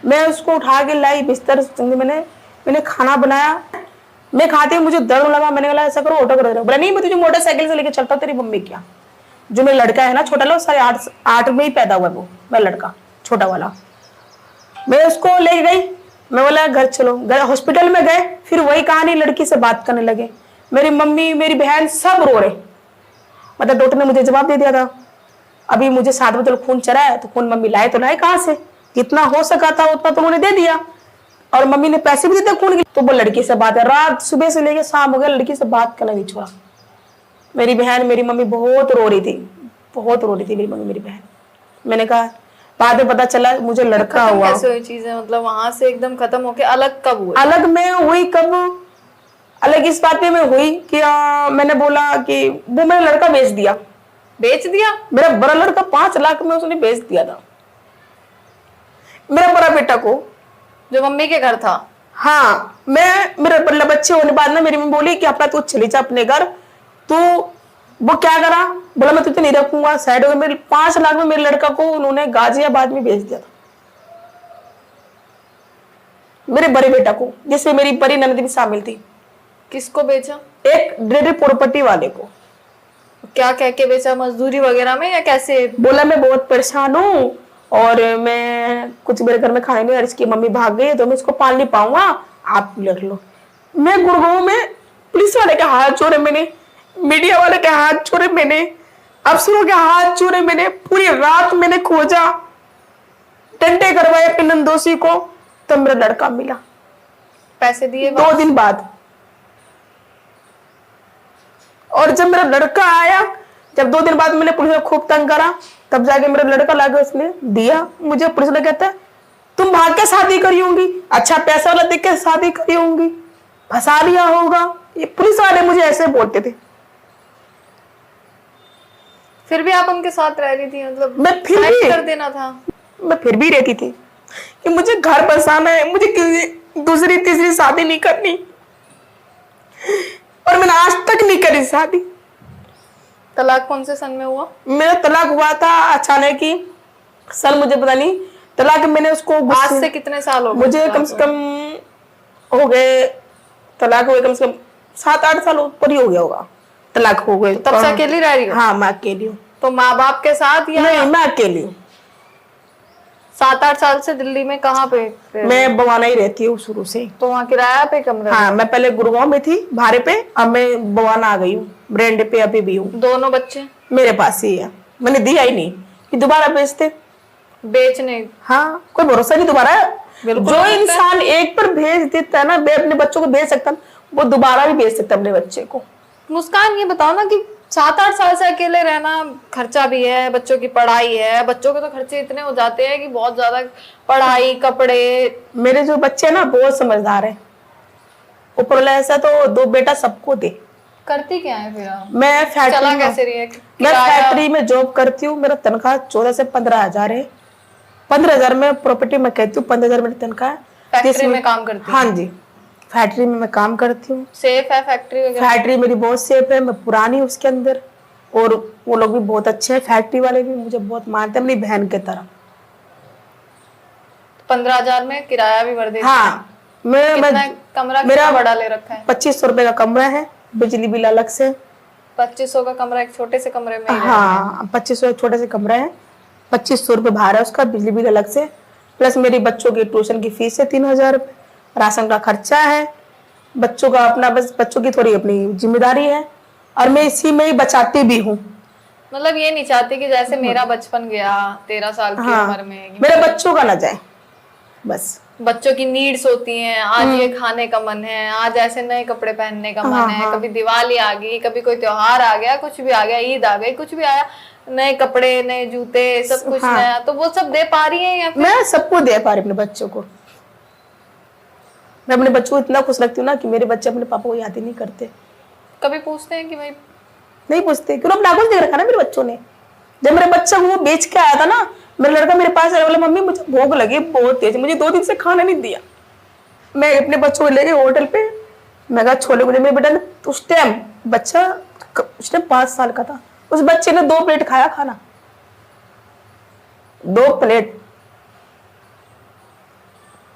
मैं उसको उठा के लाई बिस्तर, मैंने खाना बनाया। मैं खाते मुझे दर्द लगा। मैंने बोला ऐसा करो ऑटो करो। बोला नहीं मैं तुझे मोटरसाइकिल से लेके चलता हूँ, तेरी मम्मी क्या। जो मेरा लड़का है ना छोटा लो 8.5 में ही पैदा हुआ वो मेरा लड़का छोटा वाला। मैं उसको ले गई, मैं बोला घर चलो, हॉस्पिटल में गए। फिर वही कहानी, लड़की से बात करने लगे। मेरी मम्मी मेरी बहन सब रो रहे। मतलब डॉक्टर ने मुझे जवाब दे दिया था अभी मुझे 7 बजे खून चढ़ा है, तो खून मम्मी लाए तो लाए कहाँ से, जितना हो सका था उतना तो उन्होंने दे दिया। और मम्मी ने पैसे भी देते खून के। तो वो लड़की से बात है, रात सुबह से लेके शाम हो गया लड़की से बात करना नहीं छोड़ा। मेरी बहन मेरी मम्मी बहुत रो रही थी, बहुत रो रही थी मेरी मम्मी मेरी बहन। मैंने कहा बाद में पता चला मुझे लड़का हुआ। कैसे हुई चीजें, मतलब वहां से एकदम खत्म होके अलग कब हुई? अलग मैं हुई कब, अलग इस बात पे मैं हुई कि मैंने बोला कि वो मेरा लड़का बेच दिया। मेरा बड़ा लड़का 5 लाख में उसने बेच दिया था मेरा बड़ा बेटा को, जो मम्मी के घर था। हाँ मेरे बच्चे होने बाद ना मेरी मम्मी बोली कि अपना तू चली जा अपने घर। तो वो क्या करा, बोला मैं तुझे नहीं रखूंगा, साइड हो गया। मेरे 5 लाख में मेरे लड़का को उन्होंने गाजियाबाद में बेच दिया था, मेरे बड़े बेटा को, जिसमें मेरी बड़ी ननद भी शामिल थी। किसको बेचा? एक डेयरी प्रॉपर्टी वाले को। क्या कह के बेचा, मजदूरी वगैरह में या कैसे? बोला मैं बहुत परेशान हूँ, और मैं कुछ मेरे घर में खाने नहीं, और इसकी मम्मी भाग गई है तो मैं इसको पाल नहीं पाऊंगा, आप लिख लो। मैं गुड़गांव में पुलिस वाले के हाथ जोड़े मैंने, मीडिया वाले के हाथ जोड़े मैंने, अफसरों के हाथ जोड़े मैंने, पूरी रात मैंने खोजा, डंडे करवाए अपने नंदोसी को, तब मेरा लड़का मिला पैसे दिए 2 दिन बाद। और जब मेरा लड़का आया, जब 2 दिन बाद मैंने पुलिस को खूब तंग करा, तब जाके मेरा लड़का लाके उसने दिया मुझे। पुलिस ने कहता है तुम भाग के शादी करी होंगी, अच्छा पैसा वाला देख के शादी करी होंगी, फंसा लिया होगा, ये पुलिस वाले मुझे ऐसे बोलते थे। फिर भी आप उनके साथ रह रही थी, मतलब मैं फिर साइड भी कर देना था। मैं फिर भी रहती थी कि मुझे घर बसाना है, मुझे किसी दूसरी तीसरी शादी नहीं करनी, और मैंने आज तक नहीं करी शादी। तलाक कौन से सन में हुआ? मेरा तलाक हुआ था अचानक ही, सन मुझे पता नहीं, तलाक मैंने उसको आज से कितने साल हो गए? मुझे कम से कम हो गए, तलाक हुए कम से कम 7-8 साल ऊपर ही हो गया होगा, तलाक हो गए। तब से अकेली रह रही हो? हाँ मैं अकेली हूँ। तो माँ बाप के साथ या? नहीं मैं अकेली हूँ। 7-8 साल से दिल्ली में कहाँ पे? मैं बवाना ही रहती हूँ शुरू से। तो वहाँ किराया पे कमरा? हाँ मैं पहले गुड़गांव में थी भाड़े पे, अब मैं बवाना आ गई हूँ, रेंट पे अभी भी हूँ। दोनों बच्चे मेरे पास ही है, मैंने दिया ही नहीं कि दोबारा बेचते। बेचने? हाँ कोई भरोसा नहीं दोबारा। जो इंसान एक पर भेज देता है ना, वे अपने बच्चों को भेज सकता है, वो दोबारा भी भेज सकता है अपने बच्चे को। मुस्कान ये बताओ ना कि 7-8 साल से अकेले रहना, खर्चा भी है, बच्चों की पढ़ाई है, बच्चों के तो खर्चे इतने हो जाते हैं कि बहुत ज्यादा, पढ़ाई, कपड़े। मेरे जो बच्चे ना बहुत समझदार है, ऊपर वाला ऐसा तो 2 बेटा सबको दे। करती क्या है फिर आप? मैं चला कैसे रही है? मैं फैक्ट्री में जॉब करती हूँ, मेरा तनख्वाह 14 से 15 हजार है। 15 हजार में प्रॉपर्टी में कहती हूँ, 15 हजार मेरी तनख्वाह है। फैक्ट्री में काम करती? हाँ जी फैक्ट्री में मैं काम करती हूँ। सेफ है फैक्ट्री वगैरह? फैक्ट्री मेरी बहुत सेफ है, मैं पुरानी हूँ उसके अंदर, और वो लोग भी बहुत अच्छे हैं, फैक्ट्री वाले भी मुझे बहुत मानते हैं अपनी बहन की तरह। 15,000 में किराया भी भर देती? हाँ मैं कमरा मेरा कितना बड़ा ले रखा है? 2500 रुपए का कमरा है, बिजली बिल अलग से। 2500 का कमरा एक छोटे से कमरे में? हाँ 2500 एक छोटे से कमरा है, 2500 रुपए भाड़ा है उसका, बिजली बिल अलग से, प्लस मेरी बच्चों की ट्यूशन की फीस है 3000 रुपए, राशन का खर्चा है, बच्चों का अपना, बस बच्चों की थोड़ी अपनी जिम्मेदारी है, और मैं इसी में ही बचाती भी हूँ। मतलब ये नहीं चाहती कि जैसे मेरा बचपन गया 13 साल की उम्र में, मेरे बच्चों का ना जाए बस। बच्चों की नीड्स होती हैं, आज ये खाने का मन है, आज ऐसे नए कपड़े पहनने का मन है, कभी दिवाली आ गई, कभी कोई त्योहार आ गया, कुछ भी आ गया, ईद आ गई, कुछ भी आया, नए कपड़े, नए जूते, सब कुछ नया, तो वो सब दे पा रही है या फिर? मैं सबको दे पा रही अपने बच्चों को। मैं अपने बच्चों को इतना खुश रखती हूँ ना कि मेरे बच्चे अपने पापा को याद ही नहीं करते। कभी पूछते हैं कि भाई? नहीं पूछते, क्यों, अपना कुछ देख रखा ना मेरे बच्चों ने। जब मेरे बच्चा वो बेच के आया था ना, मेरा लड़का मेरे पास आया, बोला मम्मी मुझे भूख लगी बहुत तेज, मुझे 2 दिन से खाना नहीं दिया। मैं अपने बच्चों को ले गई होटल पे, मैं कहा छोले कुलचे, मेरे बेटा ने उस टाइम बच्चा उस टाइम 5 साल का था, उस बच्चे ने 2 प्लेट खाया खाना, 2 प्लेट,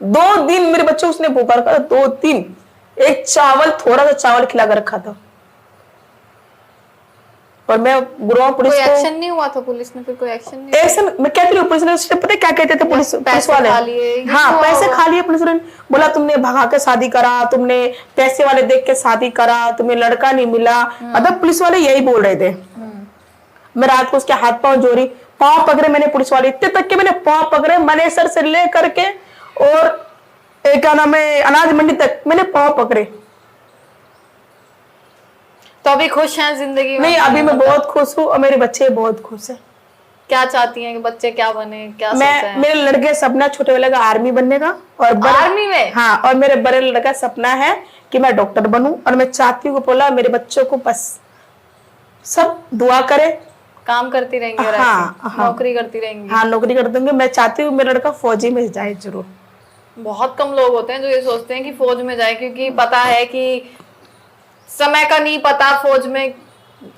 2 दिन मेरे बच्चे उसने भूखा रखा, 2 दिन, एक चावल, थोड़ा सा चावल खिला कर रखा था। और मैं गुरुआ पुलिस कोई को, एक्शन नहीं हुआ था? पुलिस ने फिर कोई एक्शन नहीं? एक्शन मैं कहती हूँ, पुलिस ने उस टाइम पता है क्या कहते थे पुलिस वाले? हाँ पैसे खा लिए पुलिस ने, बोला तुमने भगा के शादी करा, तुमने पैसे वाले देख के शादी करा, तुम्हें लड़का नहीं मिला, मतलब पुलिस वाले यही बोल रहे थे। मैं रात को उसके हाथ पांव जोड़ी, पांव पकड़े मैंने पुलिस वाले, इतने तक के मैंने पांव पकड़े, मनेसर से ले करके और क्या नाम है अनाज मंडी तक मैंने पांव पकड़े। तो अभी खुश हैं जिंदगी में? नहीं अभी मैं बहुत खुश हूँ और मेरे बच्चे बहुत खुश हैं। क्या चाहती हैं कि बच्चे क्या बने, क्या सोचा है? मेरे लड़के सपना छोटे वाले का आर्मी बनने का, और आर्मी में? हाँ, और मेरे बड़े लड़का का सपना है कि मैं डॉक्टर बनूं, और मैं चाहती हूँ बोला मेरे बच्चों को बस सब दुआ करे, काम करती रहेंगे और हाँ, ऐसे हाँ, नौकरी करती रहेंगी? हाँ नौकरी कर दूंगी। मैं चाहती हूँ मेरा लड़का फौजी में जाए जरूर। बहुत कम लोग होते हैं जो ये सोचते हैं कि फौज में जाए, क्योंकि पता है कि समय का नहीं पता, फौज में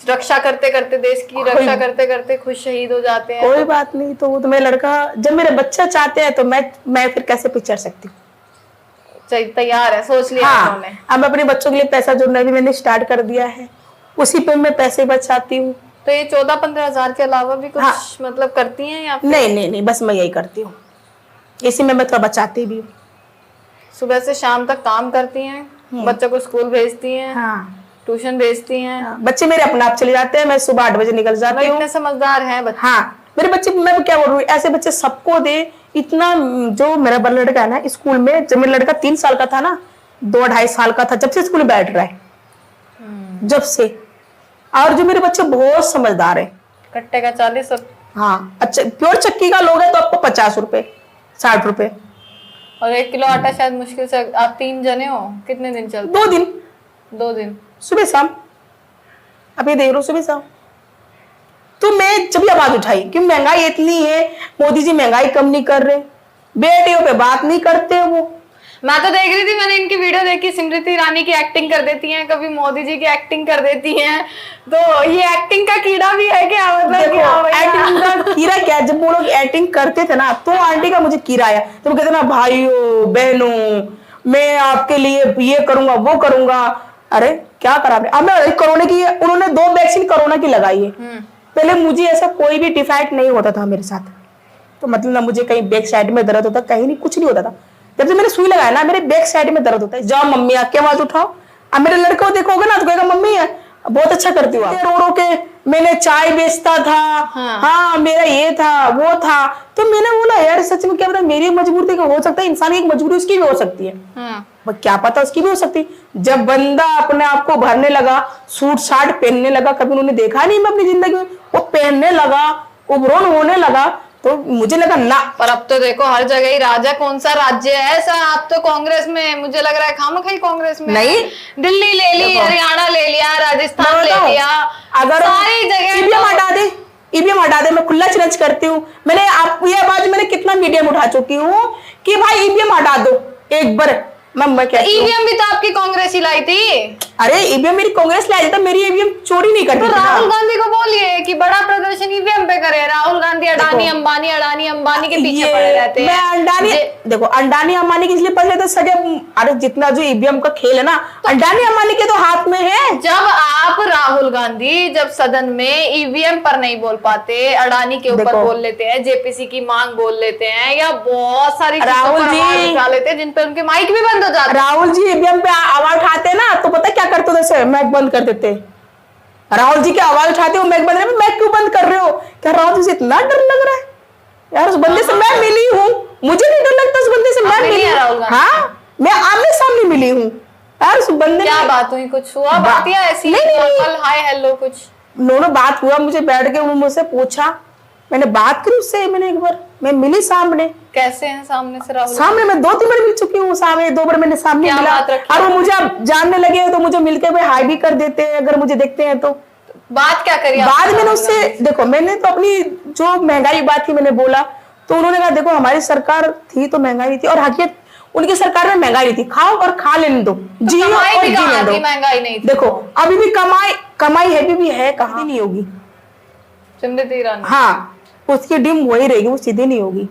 रक्षा करते करते, देश की रक्षा करते करते खुद शहीद हो जाते हैं। कोई बात नहीं, तो वो तो मेरा लड़का, जब मेरे बच्चे चाहते हैं तो मैं फिर कैसे पीछे चढ़ सकती हूँ। तैयार है, सोच लिया उन्होंने। अब अपने बच्चों के लिए पैसा जोड़ना भी मैंने स्टार्ट कर दिया है, उसी पे मैं पैसे बचाती हूँ। तो ये 14-15 हजार के अलावा भी कुछ हाँ। मतलब करती हैं या फिर नहीं, बस मैं यही करती हूँ, इसी में मैं थोड़ा बचाती भी हूँ। सुबह से शाम तक काम करती हैं, बच्चों को स्कूल भेजती हैं, हाँ, ट्यूशन भेजती हैं? बच्चे मेरे अपने आप चले जाते हैं, मैं सुबह 8 बजे निकल जाती हूँ। इतने समझदार हैं बच्चे। हाँ, मेरे बच्चे, मैं क्या बोल रही हूँ, ऐसे बच्चे सबको दे। इतना जो मेरा बड़ा लड़का है ना, स्कूल में जब मेरा लड़का 3 साल का था ना, 2-2.5 साल का था, जब से स्कूल में बैठ रहा है, जब से। और जो मेरे बच्चे बहुत समझदार है। कट्टे का 40 सब। हाँ, अच्छा प्योर चक्की का लोगे तो आपको 50 रुपए, 60 रुपए। और 1 किलो आटा शायद मुश्किल से, आप 3 जने हो, कितने दिन चलते? 2 दिन, 2 दिन, सुबह शाम। अब ये देख लो, सुबह शाम। तो मैं जब भी आवाज उठाई कि महंगाई इतनी है, मोदी जी महंगाई कम नहीं कर रहे, बेटियों पे बात नहीं करते वो। मैं तो देख रही थी, मैंने इनकी वीडियो देखी, स्मृति ईरानी की एक्टिंग कर देती हैं, कभी मोदी जी की एक्टिंग कर देती हैं। तो ये एक्टिंग का कीड़ा भी है क्या? मतलब एक्टिंग का कीड़ा क्या, जब वो लोग एक्टिंग करते थे ना, तो आंटी का मुझे कीड़ा आया। तो वो कहते ना, भाइयों बहनों, मैं आपके लिए ये करूंगा वो करूंगा। अरे क्या करा आपने? अब मैं कोरोना की, उन्होंने 2 वैक्सीन कोरोना की लगाई है। पहले मुझे ऐसा कोई भी डिफेक्ट नहीं होता था मेरे साथ, तो मतलब ना मुझे कहीं बैक साइड में दर्द होता, कहीं नहीं, कुछ नहीं होता था। जब से मैंने सुई लगाया ना, मेरे बैक साइड में दर्द होता है। जाओ मम्मी आके आवाज उठाओ। अब मेरे लड़के को देखोगे ना तो कहेगा मम्मी है बहुत अच्छा करती हूँ। रो रो के मैंने चाय बेचता था, हाँ मेरा ये था वो था। तो मैंने बोला यार सच में क्या पता मेरी मजबूरी का हो सकता है, इंसान की एक मजबूरी उसकी भी हो सकती है, क्या पता उसकी भी हो सकती है। जब बंदा अपने आप को भरने लगा, सूट साट पहनने लगा, कभी उन्होंने देखा नहीं मैं अपनी जिंदगी में, वो पहनने लगा, उभरोन होने लगा, तो मुझे लगा ना। पर अब तो देखो हर जगह ही राजा, कौन सा राज्य है ऐसा? आप तो कांग्रेस में, मुझे लग रहा है खामखाई कांग्रेस में नहीं, दिल्ली ले ली, हरियाणा ले लिया, राजस्थान ले लिया, अगर सारी जगह ईवीएम हटा दे, ईवीएम हटा दे, मैं खुला चैलेंज करती हूँ। मैंने आप ये आवाज मैंने कितना मीडियम उठा चुकी हूँ कि भाई ईवीएम हटा दो एक बार। मैं क्या, ईवीएम भी तो आपकी कांग्रेस ही लाई थी। अरे ईवीएम मेरी कांग्रेस लाई था, मेरी ईवीएम चोरी नहीं करती। तो राहुल गांधी को बोलिए कि बड़ा प्रदर्शन ईवीएम पे करे। राहुल गांधी अडानी अंबानी के पीछे पड़े रहते हैं। मैं अंडानी, देखो अंडानी अंबानी के इसलिए पड़े रहते सगे। अरे जितना जो ईवीएम का खेल है ना, अंडानी अंबानी के तो हाथ में है। जब आप राहुल गांधी जब सदन में ईवीएम पर नहीं बोल पाते, अडानी के ऊपर बोल लेते हैं, जेपीसी की मांग बोल लेते हैं, या बहुत सारी राहुल जी उठा लेते हैं जिन पर उनके माइक भी बंद हो जाते हैं। राहुल जी ईवीएम पे आवाज उठाते ना तो पता क्या करते थे, मैक बंद कर देते। राहुल जी की आवाज उठाते हो मैक बंद, मैक क्यों बंद कर रहे हो? क्या राहुल जी से इतना डर लग रहा है? यार उस बंदे से मैं मिली हूँ, मुझे नहीं डर लगता उस बंदे से। मैं मिली, हाँ मैं आमने सामने मिली हूँ यार उस बंदे। क्या बात हुई? कुछ हुआ बात या ऐसी नॉर्मल हाय हेलो कुछ? दोनों बात हुआ, मुझे बैठ के वो मुझसे पूछा, मैंने बात की उससे, मैंने एक बार मैं मिली सामने। कैसे हैं सामने से राहुल? सामने मैं 2-3 बार मिल चुकी हूँ, सामने 2 बार मैंने सामने मिला। और वो मुझे अब जानने लगे तो मुझे मिलके हुए हाई भी कर देते हैं अगर मुझे देखते हैं तो। बात क्या करी? बाद मैंने उससे, देखो मैंने तो अपनी जो महंगाई बात थी मैंने बोला, तो उन्होंने कहा देखो हमारी सरकार थी तो महंगाई नहीं थी, और हकीकत उनकी सरकार में महंगाई नहीं थी, खाओ और खा लेने दो, जियो और जीने दो। महंगाई नहीं थी। देखो अभी भी कमाई है भी है, कहाँ नहीं होगी स्मृति ईरानी। हाँ, उसकी डिम वही रहेगी, वो सीधी नहीं होगी।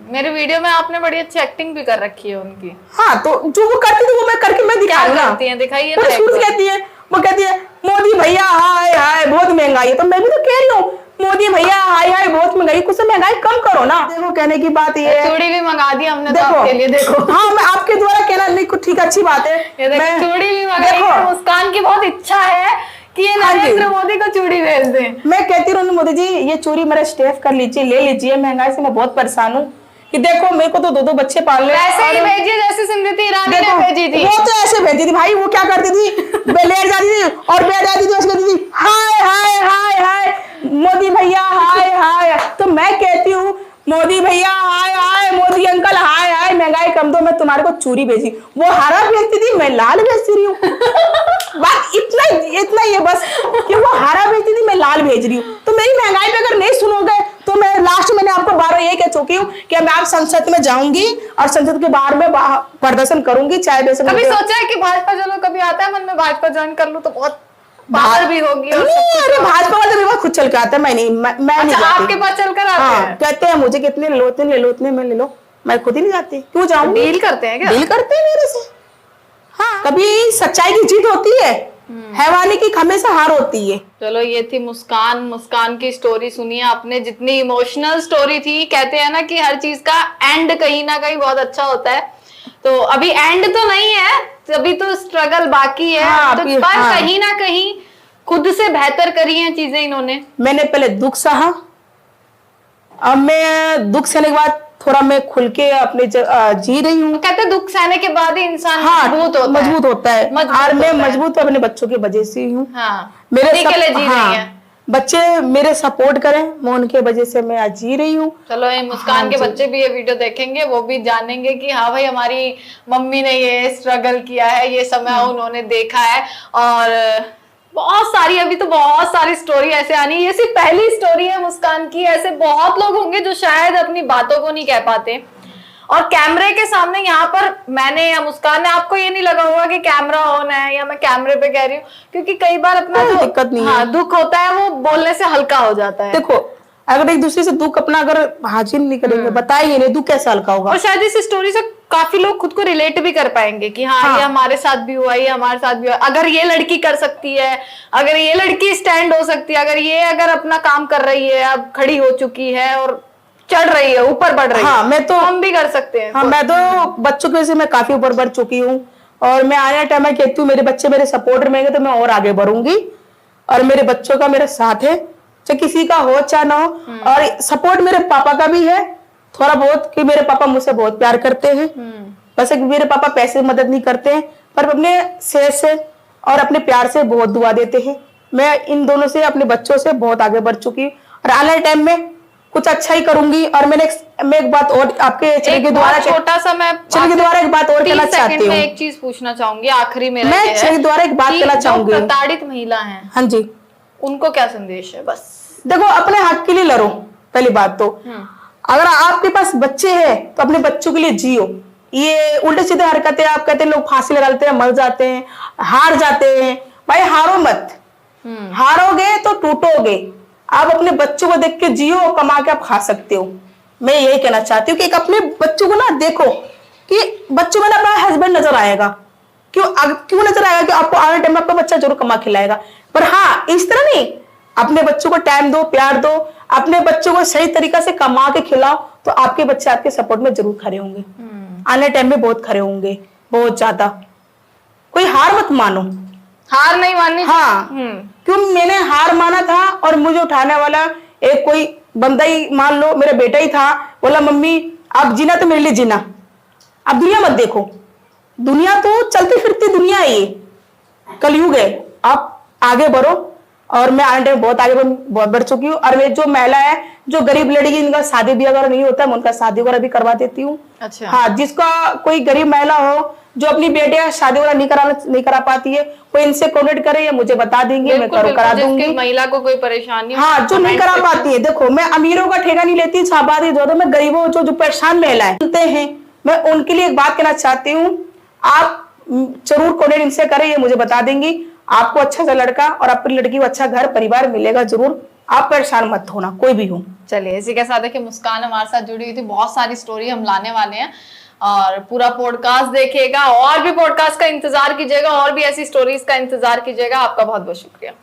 मेरे वीडियो में आपने बड़ी अच्छी एक्टिंग भी कर रखी है उनकी। हाँ, तो जो वो करती थी वो मैं करके मैं दिखाऊंगा। दिखाइए। कहती है, वो कहती है मोदी भैया हाय हाय बहुत महंगाई है, तो मैं भी तो कह रही हूँ मोदी भैया हाय हाय बहुत महंगाई, कुछ महंगाई कम करो ना। देखो कहने की बात ये है, चूड़ी भी मंगा दी हमने देखो, तो आपके लिए। देखो हाँ मैं आपके द्वारा कहना नहीं कुछ ठीक अच्छी बात है। मैं चूड़ी भी मंगाई है, मुस्कान की बहुत इच्छा है कि ये नरेंद्र मोदी को चूड़ी भेज दें। मैं कहती हूँ मोदी जी ये चूड़ी मेरा स्टेफ कर लीजिए, ले लीजिए, महंगाई से मैं बहुत परेशान हूँ कि देखो मेरे को तो 2-2 बच्चे पालने। ऐसे ही भेजिए जैसे स्मृति ईरानी ने भेजी थी। वो तो ऐसे भेजी थी भाई, वो क्या करती थी, लेट जाती थी और बैठ जाती थी, उसको कहती थी हाय हाय हाय हाय मोदी भैया हाय हाय। तो मैं कहती हूँ मोदी भैया हाय हाय, मोदी अंकल हाय हाय, महंगाई कम दो, मैं तुम्हारे को चूड़ी भेजी। वो हरा भेजती थी, मैं लाल भेजती रही हूँ। बात इतना ही है बस कि वो हरा भेजती थी, मैं लाल भेज रही हूँ। तो मेरी महंगाई पे अगर नहीं सुनोगे तो मैं लास्ट मैंने आपको 12 ये कह चुकी हूँ कि मैं आप संसद में जाऊंगी और संसद के बाहर में प्रदर्शन करूंगी, चाहे वैसे। कभी सोचा है कि भाजपा चलो, कभी आता है मन में भाजपा ज्वाइन कर लूं तो बहुत बाहर भी होगी? अरे भाजपा वाले भी खुद चल के आते हैं, मैं नहीं जाती। आपके पास चलकर आते हैं? कहते हैं मुझे कितने ले लो, इतने ले लो, इतने में ले लो, मैं खुद ही नहीं जाती। क्यों जाऊंगी? डील करते हैं क्या? डील करते हैं मेरे से। हाँ, कभी सच्चाई की जीत होती है हैवानी की हमेशा हार होती है। चलो ये थी मुस्कान। मुस्कान की स्टोरी सुनिए आपने, जितनी इमोशनल स्टोरी थी। कहते हैं ना कि हर चीज का एंड कहीं ना कहीं बहुत अच्छा होता है, तो अभी एंड तो नहीं है, अभी तो स्ट्रगल बाकी है। हाँ, तो पर कहीं ना कहीं खुद से बेहतर करी हैं चीजें इन्होंने। मैंने पहले दुख सहा, अब मैं दुख सहने के बाद थोड़ा मैं खुल के अपने जी रही हूँ। कहते हैं दुख सहने के बाद ही इंसान हाँ, मजबूत होता है। और मैं मजबूत तो अपने बच्चों की वजह से ही हूँ। हाँ, मेरे के लिए जी रही है। बच्चे मेरे सपोर्ट करें, मैं उनके वजह से मैं आज जी रही हूँ। चलो ये मुस्कान के बच्चे भी ये वीडियो देखेंगे, वो भी जानेंगे कि हाँ भाई हमारी मम्मी ने ये स्ट्रगल किया है, ये समय उन्होंने देखा है। और बहुत सारी, अभी तो बहुत सारी स्टोरी ऐसे आनी है। ये सिर्फ पहली स्टोरी है मुस्कान की, ऐसे बहुत लोग होंगे जो शायद अपनी बातों को नहीं कह पाते। और कैमरे के सामने यहाँ पर मैंने या मुस्कान ने, आपको ये नहीं लगा होगा कि कैमरा ऑन है या मैं कैमरे पे कह रही हूँ, क्योंकि कई बार अपना जो दिक्कत नहीं है, दुख होता है वो बोलने से हल्का हो जाता है। देखो, अगर एक दूसरे से दुख अपना अगर हाजिर नहीं करेंगे, बताएंगे नहीं, दुख कैसे हल्का होगा। और शायद इस स्टोरी से काफी लोग खुद को रिलेट भी कर पाएंगे कि हाँ, ये हमारे साथ भी हुआ, ये हमारे साथ भी हुआ। अगर ये लड़की कर सकती है, अगर ये लड़की स्टैंड हो सकती है, अगर अपना काम कर रही है, अब खड़ी हो चुकी है और चढ़ रही है, ऊपर बढ़ रही है, मैं तो हम भी कर सकते हैं। हाँ, मैं तो बच्चों की वजह से मैं काफी ऊपर बढ़ चुकी हूँ। और मैं आने टाइम में कहती हूँ मेरे बच्चे मेरे सपोर्ट में तो मैं और आगे बढ़ूंगी। और मेरे बच्चों का मेरा साथ है, चाहे किसी का हो चाहे ना हो। और सपोर्ट मेरे पापा का भी है थोड़ा बहुत, कि मेरे पापा मुझसे बहुत प्यार करते हैं। वैसे मेरे पापा पैसे मदद नहीं करते हैं, पर अपने सेहत से और अपने प्यार से बहुत दुआ देते हैं। मैं इन दोनों से, अपने बच्चों से बहुत आगे बढ़ चुकी हूँ और आने वाले टाइम में कुछ अच्छा ही करूंगी। और मैं एक बात और आपके चैनल के द्वारा, छोटा सा मैं चैनल के द्वारा एक बात और कहना चाहती हूँ। एक चीज पूछना चाहूंगी, आखिरी मेरा मैं चैनल के द्वारा एक बात कहना चाहूंगी। प्रताड़ित महिला है, हाँ जी, उनको क्या संदेश है? बस देखो, अपने हक के लिए लड़ो। पहली बात तो अगर आपके पास बच्चे हैं तो अपने बच्चों के लिए जियो। ये उल्टे सीधे हरकतें आप कहते हैं, लोग फांसी लगा लेते हैं, मर जाते हैं, हार जाते हैं। भाई हारो मत, हारोगे तो टूटोगे। आप अपने बच्चों को देख के जियो, कमा के आप खा सकते हो। मैं यही कहना चाहती हूँ कि एक अपने बच्चों को ना देखो कि बच्चों में ना अपना हस्बैंड नजर आएगा। क्यों नजर आएगा? कि आपको आने टाइम में आपका बच्चा जरूर कमा खिलाएगा। पर हाँ, इस तरह नहीं, अपने बच्चों को टाइम दो, प्यार दो, अपने बच्चों को सही तरीका से कमा के खिलाओ, तो आपके बच्चे आपके सपोर्ट में जरूर खड़े होंगे। आने टाइम में बहुत खड़े होंगे, बहुत ज्यादा। कोई हार मत मानो, हार नहीं माननी। हाँ, क्यों मैंने हार माना था और मुझे उठाने वाला एक कोई बंदा ही, मान लो मेरा बेटा ही था, बोला मम्मी आप जीना तो मेरे लिए जीना, अब दुनिया मत देखो। दुनिया तो चलती फिरती दुनिया है, ये कलयुग है, आप आगे बढ़ो। और मैं आने टाइम बहुत आगे बहुत बढ़ चुकी हूँ। और मैं जो महिला है, जो गरीब लड़की, इनका शादी भी अगर नहीं होता, मैं उनका शादी वगैरह भी करवा देती हूँ। अच्छा। हाँ, जिसका कोई गरीब महिला हो जो अपनी बेटियां शादी वगैरह नहीं करा पाती है, कोई इनसे कॉन्टेक्ट करे या मुझे बता देंगे, मैं करा दूंगी। महिला को कोई परेशानी, हाँ, जो नहीं करा पाती है। देखो, मैं अमीरों का ठेका नहीं लेती, छापाती जो मैं गरीबों जो परेशान महिलाएं हैं, मैं उनके लिए एक बात कहना चाहती हूँ। आप जरूर कॉन्टेक्ट इनसे करें, ये मुझे बता देंगी। आपको अच्छा सा लड़का और अपनी लड़की को अच्छा घर परिवार मिलेगा जरूर। आप परेशान मत होना, कोई भी हो। चलिए, इसी के साथ देखिए मुस्कान हमारे साथ जुड़ी हुई थी। बहुत सारी स्टोरी हम लाने वाले हैं और पूरा पॉडकास्ट देखिएगा, और भी पॉडकास्ट का इंतजार कीजिएगा, और भी ऐसी स्टोरीज का इंतजार कीजिएगा। आपका बहुत बहुत शुक्रिया।